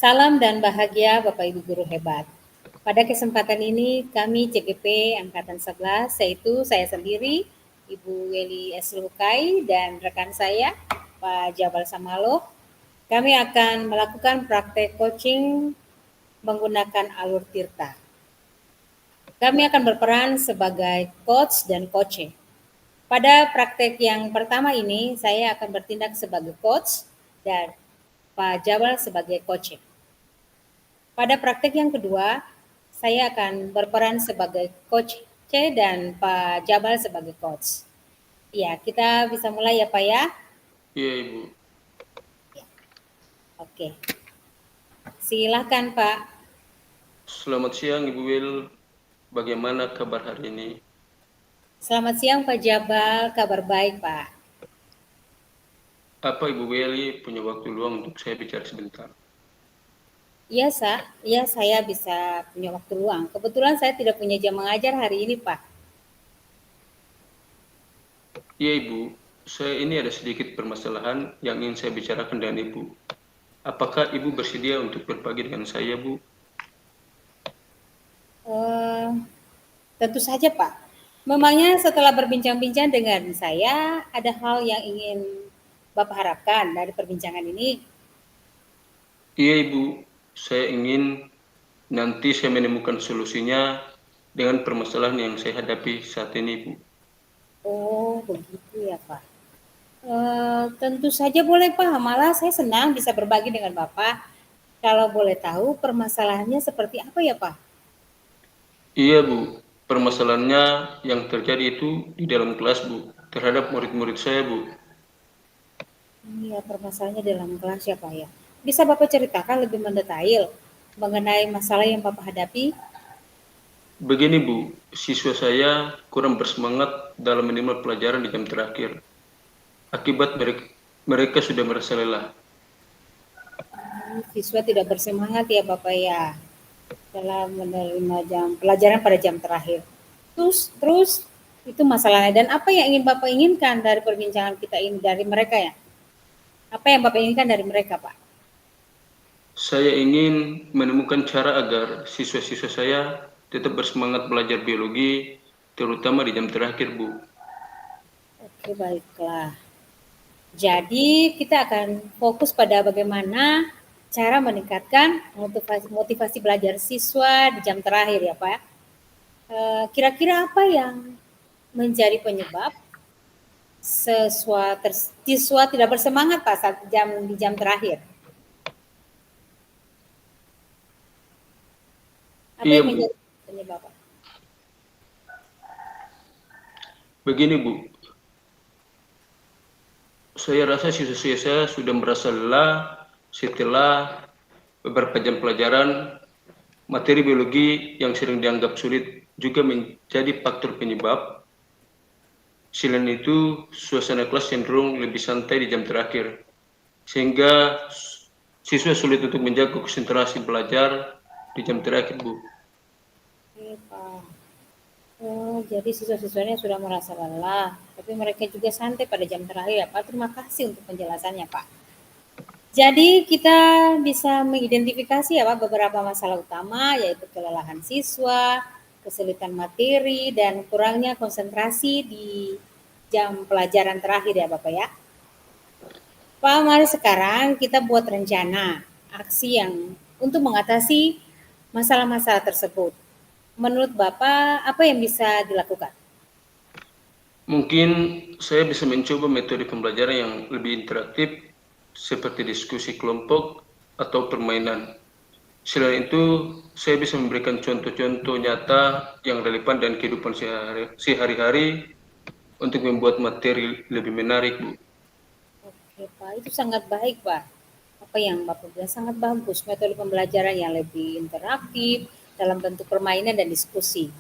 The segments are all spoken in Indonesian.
Salam dan bahagia Bapak Ibu Guru hebat. Pada kesempatan ini kami CGP Angkatan 11, yaitu saya sendiri, Ibu Weli S. Lukai, dan rekan saya, Pak Jabal Samalo. Kami akan melakukan praktek coaching menggunakan alur Tirta. Kami akan berperan sebagai coach dan coaching. Pada praktek yang pertama ini, saya akan bertindak sebagai coach dan Pak Jabal sebagai coaching. Pada praktek yang kedua, saya akan berperan sebagai coach C dan Pak Jabal sebagai coach. Ya, kita bisa mulai ya Pak ya? Iya Ibu. Oke. Silakan Pak. Selamat siang Ibu Wil. Bagaimana kabar hari ini? Selamat siang Pak Jabal, kabar baik Pak. Apa Ibu Weli punya waktu luang untuk saya bicara sebentar? Iya, saya bisa punya waktu luang. Kebetulan saya tidak punya jam mengajar hari ini, Pak. Iya Ibu, saya ini ada sedikit permasalahan yang ingin saya bicarakan dengan Ibu. Apakah Ibu bersedia untuk berbagi dengan saya, Bu? Tentu saja, Pak. Memangnya setelah berbincang-bincang dengan saya, ada hal yang ingin Bapak harapkan dari perbincangan ini? Iya Ibu, saya ingin nanti saya menemukan solusinya dengan permasalahan yang saya hadapi saat ini, Bu. Oh, begitu ya, Pak. Tentu saja boleh, Pak. Malah saya senang bisa berbagi dengan Bapak. Kalau boleh tahu permasalahannya seperti apa ya, Pak? Iya Bu, permasalahannya yang terjadi itu di dalam kelas Bu, terhadap murid-murid saya Bu. Iya, permasalahannya dalam kelas ya, Pak ya. Bisa Bapak ceritakan lebih mendetail mengenai masalah yang Bapak hadapi? Begini Bu, siswa saya kurang bersemangat dalam minimal pelajaran di jam terakhir. Akibat mereka sudah merasa lelah. Siswa tidak bersemangat ya, Bapak ya, dalam menerima jam pelajaran pada jam terakhir. Terus itu masalahnya. Dan apa yang ingin Bapak inginkan dari perbincangan kita ini dari mereka ya? Apa yang Bapak inginkan dari mereka, Pak? Saya ingin menemukan cara agar siswa-siswa saya tetap bersemangat belajar biologi, terutama di jam terakhir Bu. Oke, baiklah. Jadi kita akan fokus pada bagaimana cara meningkatkan motivasi belajar siswa di jam terakhir ya Pak. Kira-kira apa yang menjadi penyebab siswa tidak bersemangat Pak saat di jam terakhir? Apa Iya yang Bu, menjadi penyebab Pak? begini Bu, saya rasa siswa-siswa saya sudah merasa lelah setelah beberapa jam pelajaran. Materi biologi yang sering dianggap sulit juga menjadi faktor penyebab. Selain itu, suasana kelas cenderung lebih santai di jam terakhir, sehingga siswa sulit untuk menjaga konsentrasi belajar di jam terakhir, Bu. Oke, Pak. Oh, jadi siswa-siswanya sudah merasa lelah, tapi mereka juga santai pada jam terakhir ya Pak. Terima kasih untuk penjelasannya Pak. Jadi kita bisa mengidentifikasi ya Pak beberapa masalah utama yaitu kelelahan siswa, kesulitan materi, dan kurangnya konsentrasi di jam pelajaran terakhir ya Bapak ya. Pak, mari sekarang kita buat rencana aksi yang untuk mengatasi masalah-masalah tersebut. Menurut Bapak, apa yang bisa dilakukan? Mungkin saya bisa mencoba metode pembelajaran yang lebih interaktif seperti diskusi kelompok atau permainan. Selain itu, saya bisa memberikan contoh-contoh nyata yang relevan dan kehidupan sehari-hari untuk membuat materi lebih menarik, Bu. Oke Pak, itu sangat baik Pak. Apa yang Bapak bilang sangat bagus, metode pembelajaran yang lebih interaktif dalam bentuk permainan dan diskusi.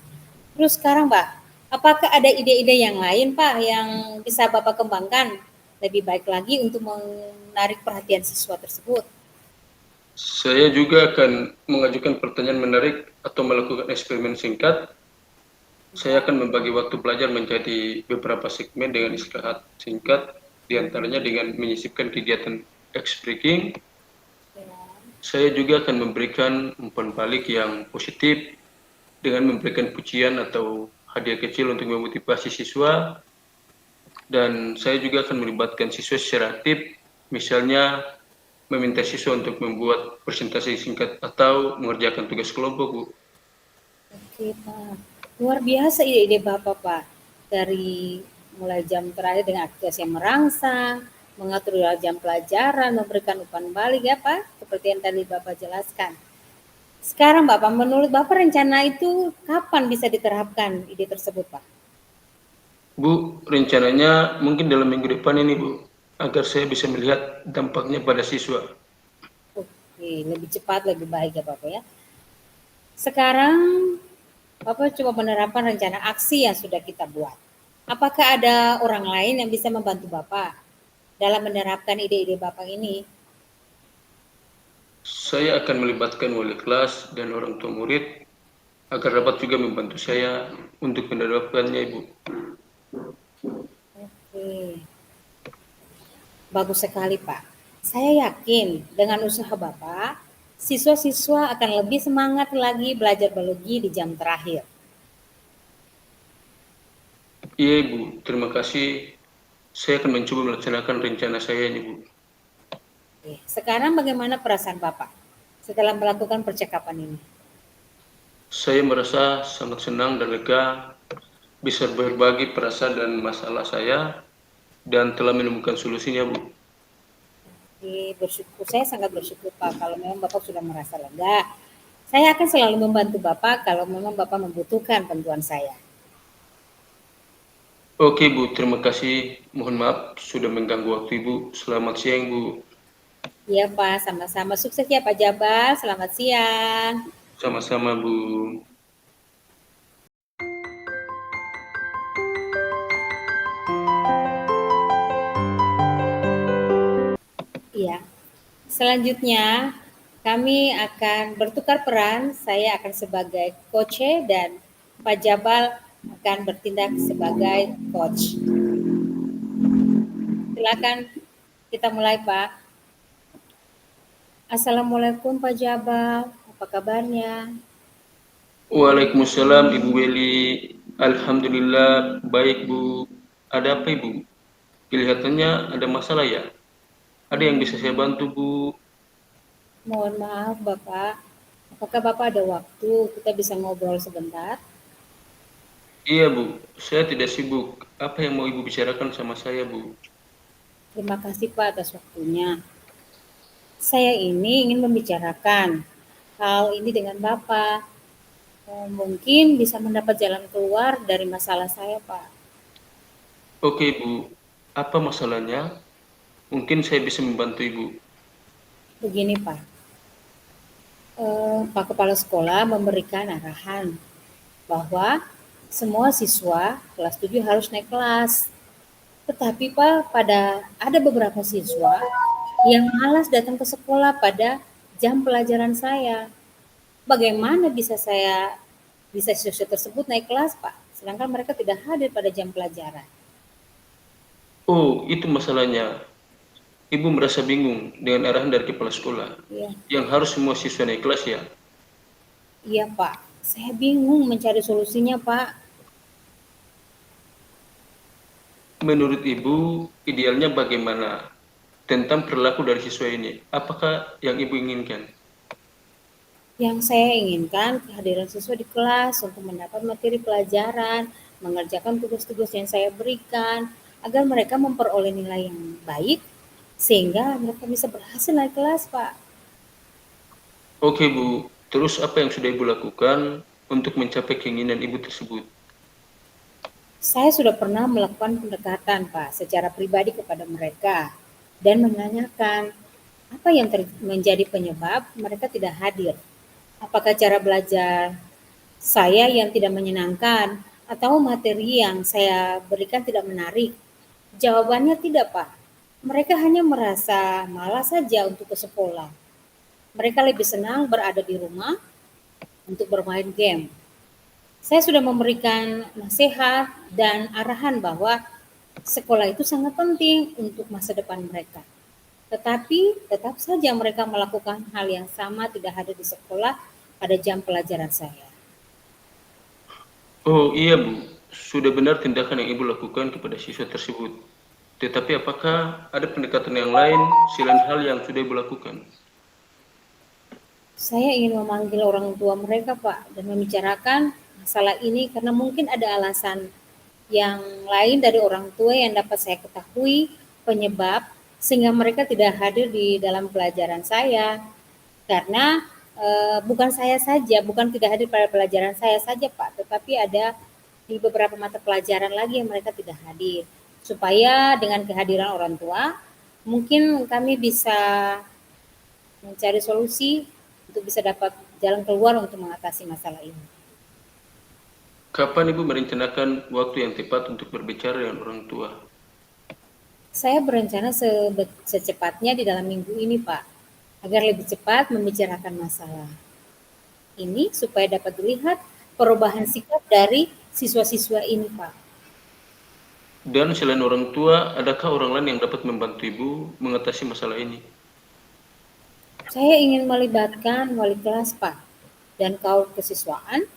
Terus sekarang Pak, apakah ada ide-ide yang lain Pak yang bisa Bapak kembangkan lebih baik lagi untuk menarik perhatian siswa tersebut? Saya juga akan mengajukan pertanyaan menarik atau melakukan eksperimen singkat. Saya akan membagi waktu belajar menjadi beberapa segmen dengan istirahat singkat, diantaranya dengan menyisipkan kegiatan ice breaking, Saya juga akan memberikan umpan balik yang positif dengan memberikan pujian atau hadiah kecil untuk memotivasi siswa, dan saya juga akan melibatkan siswa secara aktif, misalnya meminta siswa untuk membuat presentasi singkat atau mengerjakan tugas kelompok, Bu. Oke, Pak. Luar biasa ide-ide Bapak, Pak. Dari mulai jam terakhir dengan aktivitas yang merangsang, mengatur jam pelajaran, memberikan umpan balik ya, Pak, seperti yang tadi Bapak jelaskan. Sekarang Bapak, menurut Bapak rencana itu kapan bisa diterapkan ide tersebut, Pak? Bu, rencananya mungkin dalam minggu depan ini, Bu, agar saya bisa melihat dampaknya pada siswa. Oke, lebih cepat, lebih baik ya Bapak ya. Sekarang Bapak coba menerapkan rencana aksi yang sudah kita buat. Apakah ada orang lain yang bisa membantu Bapak dalam menerapkan ide-ide Bapak ini? Saya akan melibatkan wali kelas dan orang tua murid agar dapat juga membantu saya untuk menerapkannya, Ibu. Oke, bagus sekali Pak. Saya yakin dengan usaha Bapak, siswa-siswa akan lebih semangat lagi belajar biologi di jam terakhir. Iya, Ibu. Terima kasih. Saya akan mencoba melaksanakan rencana saya ini, Bu. Oke, sekarang bagaimana perasaan Bapak setelah melakukan percakapan ini? Saya merasa sangat senang dan lega bisa berbagi perasaan dan masalah saya dan telah menemukan solusinya, Bu. Bersyukur, saya sangat bersyukur Pak kalau memang Bapak sudah merasa lega. Saya akan selalu membantu Bapak kalau memang Bapak membutuhkan bantuan saya. Oke, Bu. Terima kasih. Mohon maaf sudah mengganggu waktu Ibu. Selamat siang, Bu. Iya Pak, sama-sama. Sukses ya Pak Jabar. Selamat siang. Sama-sama, Bu. Iya. Selanjutnya kami akan bertukar peran. Saya akan sebagai coach dan Pak Jabal akan bertindak sebagai coach. Silakan kita mulai Pak. Assalamualaikum Pak Jabal, apa kabarnya? Waalaikumsalam, Ibu Weli. Alhamdulillah, baik, Bu. Ada apa, Ibu? Kelihatannya ada masalah ya? Ada yang bisa saya bantu, Bu? Mohon maaf Bapak, apakah Bapak ada waktu kita bisa ngobrol sebentar? Iya, Bu. Saya tidak sibuk. Apa yang mau Ibu bicarakan sama saya, Bu? Terima kasih Pak atas waktunya. Saya ini ingin membicarakan hal ini dengan Bapak. Mungkin bisa mendapat jalan keluar dari masalah saya Pak. Oke, Bu. Apa masalahnya? Mungkin saya bisa membantu Ibu. Begini Pak, Pak Kepala Sekolah memberikan arahan bahwa semua siswa kelas 7 harus naik kelas. Tetapi Pak, ada beberapa siswa yang malas datang ke sekolah pada jam pelajaran saya. Bagaimana bisa siswa tersebut naik kelas, Pak? Sedangkan mereka tidak hadir pada jam pelajaran. Oh, itu masalahnya. Ibu merasa bingung dengan arahan dari kepala sekolah. Iya, Yang harus semua siswa naik kelas ya? iya Pak. Saya bingung mencari solusinya, Pak. Menurut Ibu, idealnya bagaimana tentang perilaku dari siswa ini? Apakah yang Ibu inginkan? Yang saya inginkan kehadiran siswa di kelas untuk mendapat materi pelajaran, mengerjakan tugas-tugas yang saya berikan, agar mereka memperoleh nilai yang baik, sehingga mereka bisa berhasil naik kelas, Pak. Oke, Bu. Terus apa yang sudah Ibu lakukan untuk mencapai keinginan Ibu tersebut? Saya sudah pernah melakukan pendekatan, Pak, secara pribadi kepada mereka dan menanyakan apa yang menjadi penyebab mereka tidak hadir. Apakah cara belajar saya yang tidak menyenangkan atau materi yang saya berikan tidak menarik? Jawabannya tidak, Pak. Mereka hanya merasa malas saja untuk ke sekolah. Mereka lebih senang berada di rumah untuk bermain game. Saya sudah memberikan nasihat dan arahan bahwa sekolah itu sangat penting untuk masa depan mereka. Tetapi tetap saja mereka melakukan hal yang sama, tidak hadir di sekolah pada jam pelajaran saya. Oh iya Bu, sudah benar tindakan yang Ibu lakukan kepada siswa tersebut. Tetapi apakah ada pendekatan yang lain selain hal yang sudah Ibu lakukan? Saya ingin memanggil orang tua mereka, Pak, dan membicarakan masalah ini karena mungkin ada alasan yang lain dari orang tua yang dapat saya ketahui penyebab sehingga mereka tidak hadir di dalam pelajaran saya. Karena bukan saya saja, bukan tidak hadir pada pelajaran saya saja, Pak, tetapi ada di beberapa mata pelajaran lagi yang mereka tidak hadir. Supaya dengan kehadiran orang tua, mungkin kami bisa mencari solusi untuk bisa dapat jalan keluar untuk mengatasi masalah ini. Kapan Ibu merencanakan waktu yang tepat untuk berbicara dengan orang tua? Saya berencana secepatnya di dalam minggu ini, Pak, agar lebih cepat membicarakan masalah ini supaya dapat dilihat perubahan sikap dari siswa-siswa ini, Pak. Dan selain orang tua, adakah orang lain yang dapat membantu Ibu mengatasi masalah ini? Saya ingin melibatkan wali kelas, Pak, dan kaum kesiswaan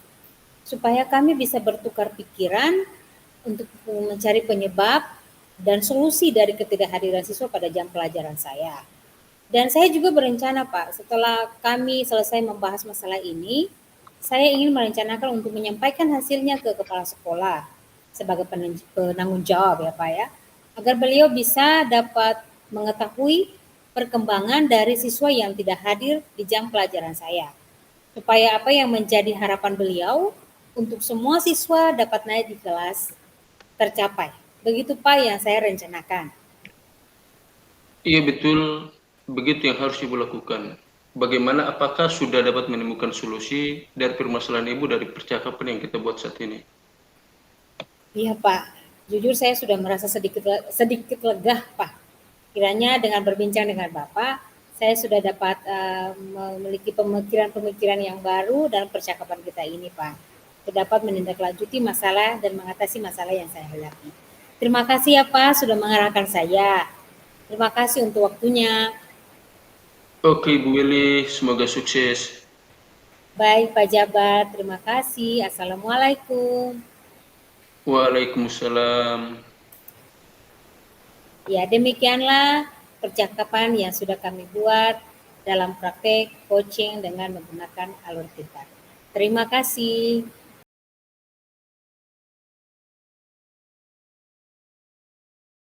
supaya kami bisa bertukar pikiran untuk mencari penyebab dan solusi dari ketidakhadiran siswa pada jam pelajaran saya. Dan saya juga berencana, Pak, setelah kami selesai membahas masalah ini, saya ingin merencanakan untuk menyampaikan hasilnya ke kepala sekolah sebagai penanggung jawab ya, Pak ya, agar beliau bisa dapat mengetahui perkembangan dari siswa yang tidak hadir di jam pelajaran saya. Supaya apa yang menjadi harapan beliau untuk semua siswa dapat naik di kelas tercapai. Begitu Pak yang saya rencanakan. Iya betul, begitu yang harus Ibu lakukan. Bagaimana, apakah sudah dapat menemukan solusi dari permasalahan Ibu dari percakapan yang kita buat saat ini? Iya Pak, jujur saya sudah merasa sedikit legah Pak. Kiranya dengan berbincang dengan Bapak, saya sudah dapat memiliki pemikiran-pemikiran yang baru dalam percakapan kita ini Pak. Dapat menindaklanjuti masalah dan mengatasi masalah yang saya hadapi. Terima kasih ya Pak sudah mengarahkan saya. Terima kasih untuk waktunya. Oke Ibu Willy, semoga sukses. Baik Pak Jabat, terima kasih. Assalamualaikum. Waalaikumsalam. Ya, demikianlah percakapan yang sudah kami buat dalam praktek coaching dengan menggunakan alur tinta. Terima kasih.